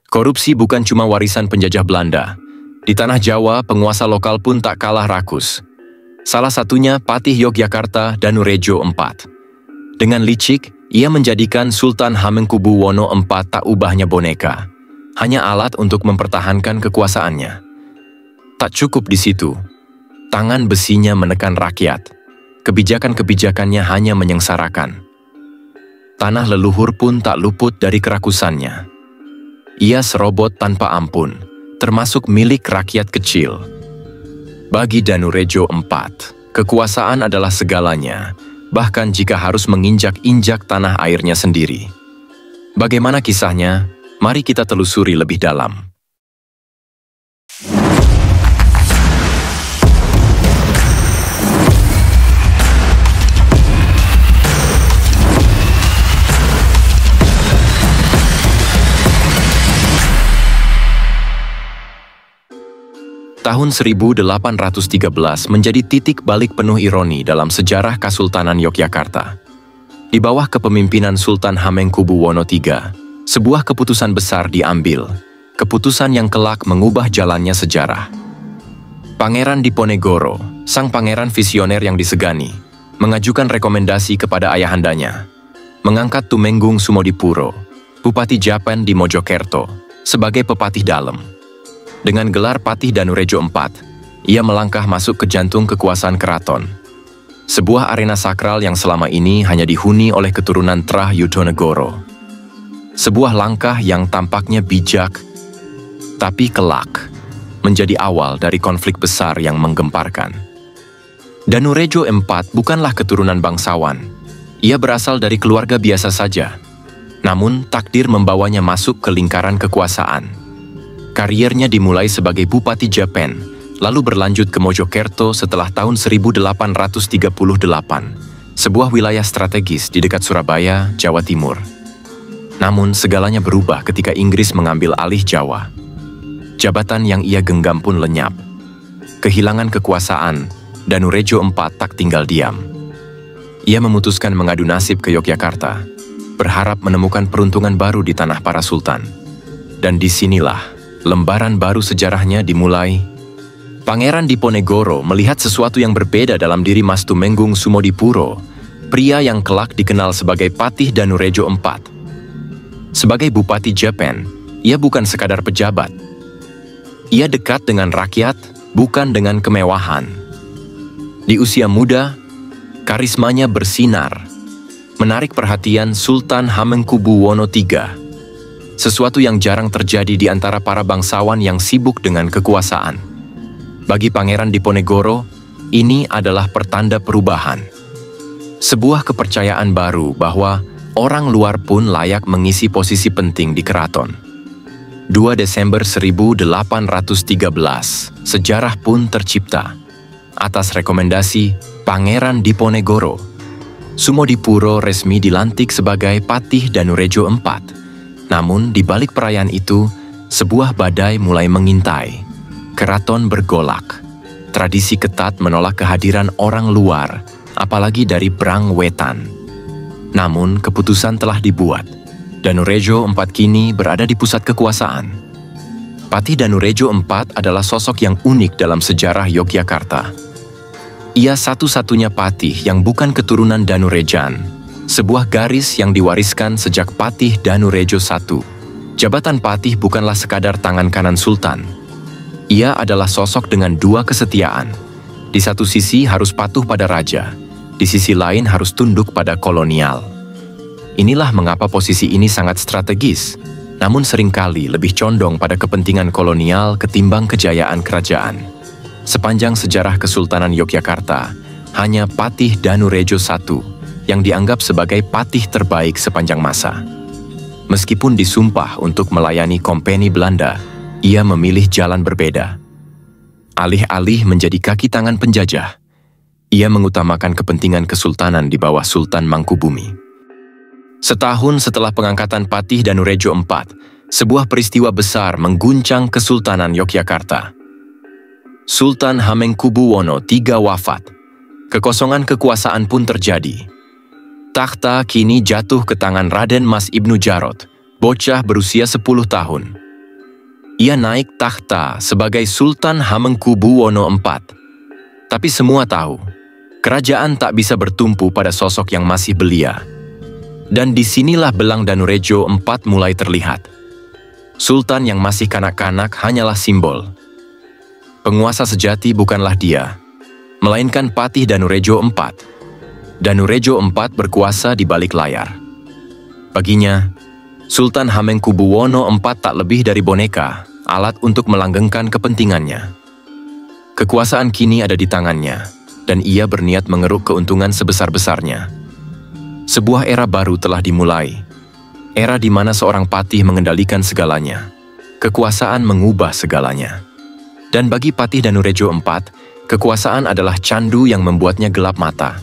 Korupsi bukan cuma warisan penjajah Belanda. Di tanah Jawa, penguasa lokal pun tak kalah rakus. Salah satunya Patih Yogyakarta Danurejo IV. Dengan licik, ia menjadikan Sultan Hamengkubuwono IV tak ubahnya boneka, hanya alat untuk mempertahankan kekuasaannya. Tak cukup di situ, tangan besinya menekan rakyat. Kebijakan-kebijakannya hanya menyengsarakan. Tanah leluhur pun tak luput dari kerakusannya. Ia serobot tanpa ampun, termasuk milik rakyat kecil. Bagi Danurejo IV, kekuasaan adalah segalanya, bahkan jika harus menginjak-injak tanah airnya sendiri. Bagaimana kisahnya? Mari kita telusuri lebih dalam. Tahun 1813 menjadi titik balik penuh ironi dalam sejarah Kesultanan Yogyakarta. Di bawah kepemimpinan Sultan Hamengkubuwono III, sebuah keputusan besar diambil, keputusan yang kelak mengubah jalannya sejarah. Pangeran Diponegoro, sang pangeran visioner yang disegani, mengajukan rekomendasi kepada ayahandanya, mengangkat Tumenggung Sumodipuro, Bupati Japan di Mojokerto, sebagai pepatih dalem. Dengan gelar Patih Danurejo IV, ia melangkah masuk ke jantung kekuasaan keraton. Sebuah arena sakral yang selama ini hanya dihuni oleh keturunan Trah Yudhonegoro. Sebuah langkah yang tampaknya bijak, tapi kelak menjadi awal dari konflik besar yang menggemparkan. Danurejo IV bukanlah keturunan bangsawan. Ia berasal dari keluarga biasa saja. Namun takdir membawanya masuk ke lingkaran kekuasaan. Kariernya dimulai sebagai Bupati Japan, lalu berlanjut ke Mojokerto setelah tahun 1838, sebuah wilayah strategis di dekat Surabaya, Jawa Timur. Namun segalanya berubah ketika Inggris mengambil alih Jawa. Jabatan yang ia genggam pun lenyap. Kehilangan kekuasaan, Danurejo IV tak tinggal diam. Ia memutuskan mengadu nasib ke Yogyakarta, berharap menemukan peruntungan baru di tanah para sultan. Dan disinilah lembaran baru sejarahnya dimulai. Pangeran Diponegoro melihat sesuatu yang berbeda dalam diri Mas Tumenggung Sumodipuro, pria yang kelak dikenal sebagai Patih Danurejo IV. Sebagai Bupati Japan, ia bukan sekadar pejabat. Ia dekat dengan rakyat, bukan dengan kemewahan. Di usia muda, karismanya bersinar, menarik perhatian Sultan Hamengkubuwono III. Sesuatu yang jarang terjadi di antara para bangsawan yang sibuk dengan kekuasaan. Bagi Pangeran Diponegoro, ini adalah pertanda perubahan. Sebuah kepercayaan baru bahwa orang luar pun layak mengisi posisi penting di keraton. 2 Desember 1813, sejarah pun tercipta. Atas rekomendasi Pangeran Diponegoro, Sumodipuro resmi dilantik sebagai Patih Danurejo IV. Namun, di balik perayaan itu, sebuah badai mulai mengintai. Keraton bergolak. Tradisi ketat menolak kehadiran orang luar, apalagi dari Brang Wetan. Namun, keputusan telah dibuat. Danurejo IV kini berada di pusat kekuasaan. Patih Danurejo IV adalah sosok yang unik dalam sejarah Yogyakarta. Ia satu-satunya patih yang bukan keturunan Danurejan, sebuah garis yang diwariskan sejak Patih Danurejo I. Jabatan patih bukanlah sekadar tangan kanan sultan. Ia adalah sosok dengan dua kesetiaan. Di satu sisi harus patuh pada raja, di sisi lain harus tunduk pada kolonial. Inilah mengapa posisi ini sangat strategis, namun seringkali lebih condong pada kepentingan kolonial ketimbang kejayaan kerajaan. Sepanjang sejarah Kesultanan Yogyakarta, hanya Patih Danurejo I yang dianggap sebagai patih terbaik sepanjang masa. Meskipun disumpah untuk melayani kompeni Belanda, ia memilih jalan berbeda. Alih-alih menjadi kaki tangan penjajah, ia mengutamakan kepentingan kesultanan di bawah Sultan Mangkubumi. Setahun setelah pengangkatan Patih Danurejo IV, sebuah peristiwa besar mengguncang Kesultanan Yogyakarta. Sultan Hamengkubuwono III wafat. Kekosongan kekuasaan pun terjadi. Takhta kini jatuh ke tangan Raden Mas Ibnu Jarot, bocah berusia 10 tahun. Ia naik takhta sebagai Sultan Hamengkubuwono IV. Tapi semua tahu, kerajaan tak bisa bertumpu pada sosok yang masih belia. Dan disinilah belang Danurejo IV mulai terlihat. Sultan yang masih kanak-kanak hanyalah simbol. Penguasa sejati bukanlah dia, melainkan Patih Danurejo IV. Danurejo IV berkuasa di balik layar. Baginya, Sultan Hamengkubuwono IV tak lebih dari boneka, alat untuk melanggengkan kepentingannya. Kekuasaan kini ada di tangannya, dan ia berniat mengeruk keuntungan sebesar-besarnya. Sebuah era baru telah dimulai, era di mana seorang patih mengendalikan segalanya. Kekuasaan mengubah segalanya. Dan bagi Patih Danurejo IV, kekuasaan adalah candu yang membuatnya gelap mata.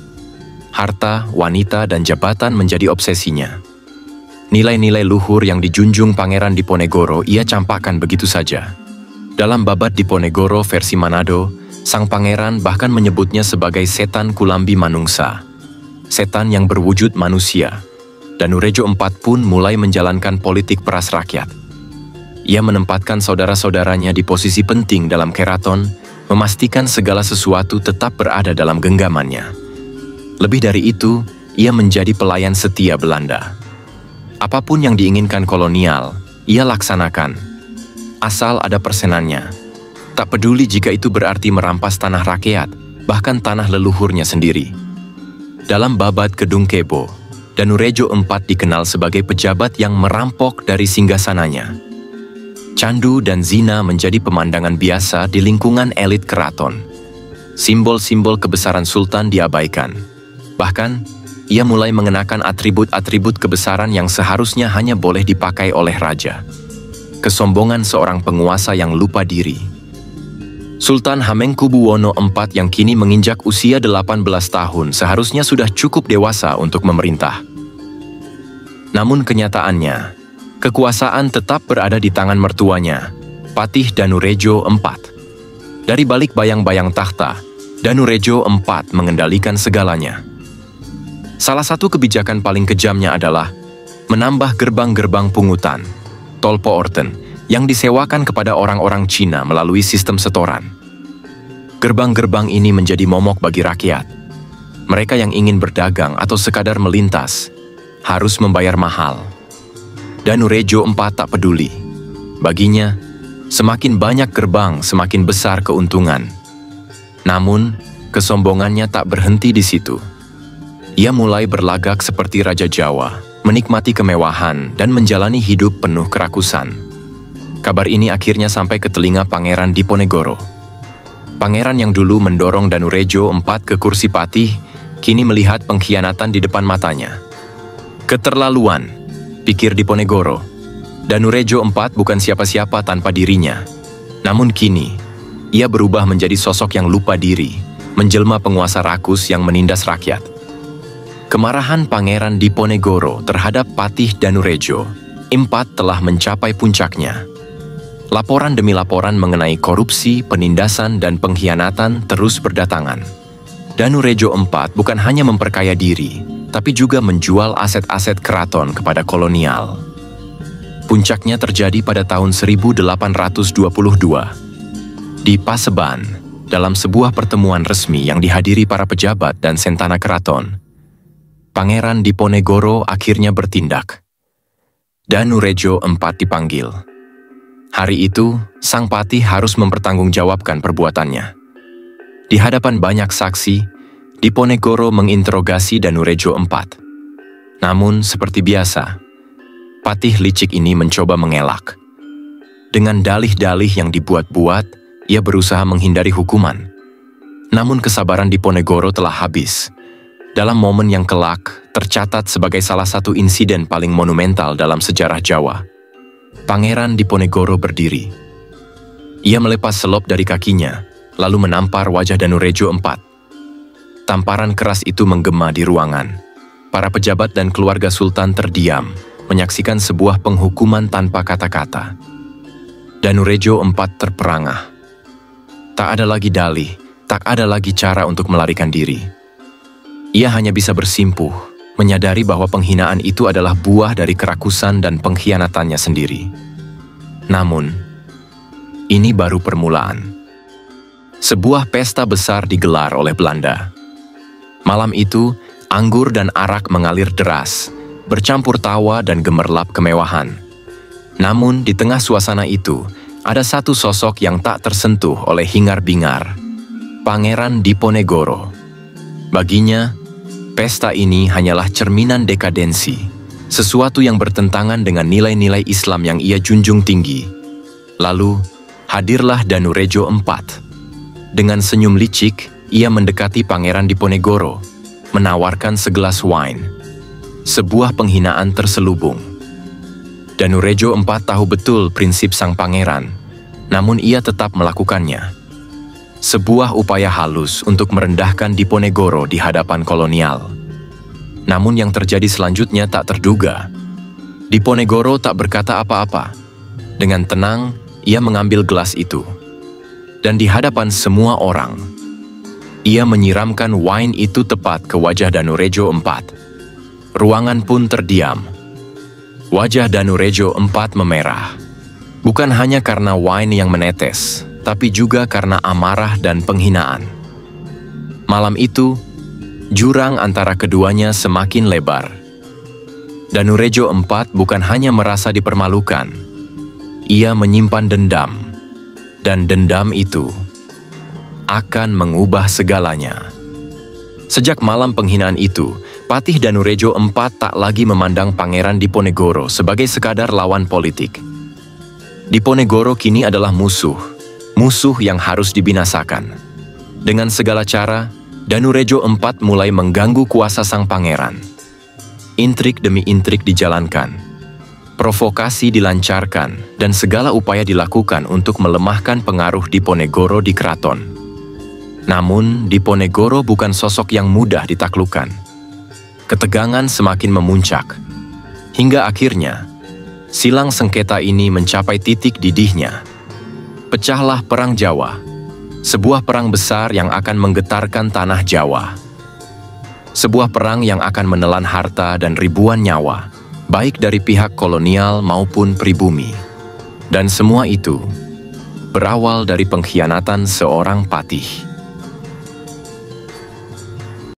Harta, wanita, dan jabatan menjadi obsesinya. Nilai-nilai luhur yang dijunjung Pangeran Diponegoro ia campakkan begitu saja. Dalam Babat Diponegoro versi Manado, sang pangeran bahkan menyebutnya sebagai setan Kulambi Manungsa, setan yang berwujud manusia. Danurejo IV pun mulai menjalankan politik peras rakyat. Ia menempatkan saudara-saudaranya di posisi penting dalam keraton, memastikan segala sesuatu tetap berada dalam genggamannya. Lebih dari itu, ia menjadi pelayan setia Belanda. Apapun yang diinginkan kolonial, ia laksanakan. Asal ada persenannya. Tak peduli jika itu berarti merampas tanah rakyat, bahkan tanah leluhurnya sendiri. Dalam Babat Kedung Kebo, Danurejo IV dikenal sebagai pejabat yang merampok dari singgasananya. Candu dan zina menjadi pemandangan biasa di lingkungan elit keraton. Simbol-simbol kebesaran sultan diabaikan. Bahkan, ia mulai mengenakan atribut-atribut kebesaran yang seharusnya hanya boleh dipakai oleh raja. Kesombongan seorang penguasa yang lupa diri. Sultan Hamengkubuwono IV yang kini menginjak usia 18 tahun seharusnya sudah cukup dewasa untuk memerintah. Namun kenyataannya, kekuasaan tetap berada di tangan mertuanya, Patih Danurejo IV. Dari balik bayang-bayang takhta, Danurejo IV mengendalikan segalanya. Salah satu kebijakan paling kejamnya adalah menambah gerbang-gerbang pungutan, tolpoorten, yang disewakan kepada orang-orang Cina melalui sistem setoran. Gerbang-gerbang ini menjadi momok bagi rakyat. Mereka yang ingin berdagang atau sekadar melintas harus membayar mahal. Danurejo IV tak peduli. Baginya, semakin banyak gerbang, semakin besar keuntungan. Namun, kesombongannya tak berhenti di situ. Ia mulai berlagak seperti Raja Jawa, menikmati kemewahan dan menjalani hidup penuh kerakusan. Kabar ini akhirnya sampai ke telinga Pangeran Diponegoro. Pangeran yang dulu mendorong Danurejo IV ke kursi patih, kini melihat pengkhianatan di depan matanya. Keterlaluan, pikir Diponegoro. Danurejo IV bukan siapa-siapa tanpa dirinya. Namun kini, ia berubah menjadi sosok yang lupa diri, menjelma penguasa rakus yang menindas rakyat. Kemarahan Pangeran Diponegoro terhadap Patih Danurejo IV telah mencapai puncaknya. Laporan demi laporan mengenai korupsi, penindasan, dan pengkhianatan terus berdatangan. Danurejo IV bukan hanya memperkaya diri, tapi juga menjual aset-aset keraton kepada kolonial. Puncaknya terjadi pada tahun 1822. Di Paseban, dalam sebuah pertemuan resmi yang dihadiri para pejabat dan sentana keraton, Pangeran Diponegoro akhirnya bertindak. Danurejo IV dipanggil. Hari itu, sang patih harus mempertanggungjawabkan perbuatannya. Di hadapan banyak saksi, Diponegoro menginterogasi Danurejo IV. Namun, seperti biasa, patih licik ini mencoba mengelak. Dengan dalih-dalih yang dibuat-buat, ia berusaha menghindari hukuman. Namun kesabaran Diponegoro telah habis. Dalam momen yang kelak, tercatat sebagai salah satu insiden paling monumental dalam sejarah Jawa. Pangeran Diponegoro berdiri. Ia melepas selop dari kakinya, lalu menampar wajah Danurejo IV. Tamparan keras itu menggema di ruangan. Para pejabat dan keluarga sultan terdiam, menyaksikan sebuah penghukuman tanpa kata-kata. Danurejo IV terperangah. Tak ada lagi dalih, tak ada lagi cara untuk melarikan diri. Ia hanya bisa bersimpuh, menyadari bahwa penghinaan itu adalah buah dari kerakusan dan pengkhianatannya sendiri. Namun, ini baru permulaan. Sebuah pesta besar digelar oleh Belanda. Malam itu, anggur dan arak mengalir deras, bercampur tawa dan gemerlap kemewahan. Namun, di tengah suasana itu, ada satu sosok yang tak tersentuh oleh hingar-bingar, Pangeran Diponegoro. Baginya, pesta ini hanyalah cerminan dekadensi, sesuatu yang bertentangan dengan nilai-nilai Islam yang ia junjung tinggi. Lalu, hadirlah Danurejo IV. Dengan senyum licik, ia mendekati Pangeran Diponegoro, menawarkan segelas wine. Sebuah penghinaan terselubung. Danurejo IV tahu betul prinsip sang pangeran, namun ia tetap melakukannya. Sebuah upaya halus untuk merendahkan Diponegoro di hadapan kolonial. Namun yang terjadi selanjutnya tak terduga. Diponegoro tak berkata apa-apa. Dengan tenang, ia mengambil gelas itu. Dan di hadapan semua orang, ia menyiramkan wine itu tepat ke wajah Danurejo IV. Ruangan pun terdiam. Wajah Danurejo IV memerah. Bukan hanya karena wine yang menetes, tapi juga karena amarah dan penghinaan. Malam itu, jurang antara keduanya semakin lebar. Danurejo IV bukan hanya merasa dipermalukan, ia menyimpan dendam, dan dendam itu akan mengubah segalanya. Sejak malam penghinaan itu, Patih Danurejo IV tak lagi memandang Pangeran Diponegoro sebagai sekadar lawan politik. Diponegoro kini adalah musuh yang harus dibinasakan. Dengan segala cara, Danurejo IV mulai mengganggu kuasa sang pangeran. Intrik demi intrik dijalankan, provokasi dilancarkan, dan segala upaya dilakukan untuk melemahkan pengaruh Diponegoro di keraton. Namun, Diponegoro bukan sosok yang mudah ditaklukkan. Ketegangan semakin memuncak, hingga akhirnya, silang sengketa ini mencapai titik didihnya. Pecahlah Perang Jawa, sebuah perang besar yang akan menggetarkan tanah Jawa. Sebuah perang yang akan menelan harta dan ribuan nyawa, baik dari pihak kolonial maupun pribumi. Dan semua itu berawal dari pengkhianatan seorang patih.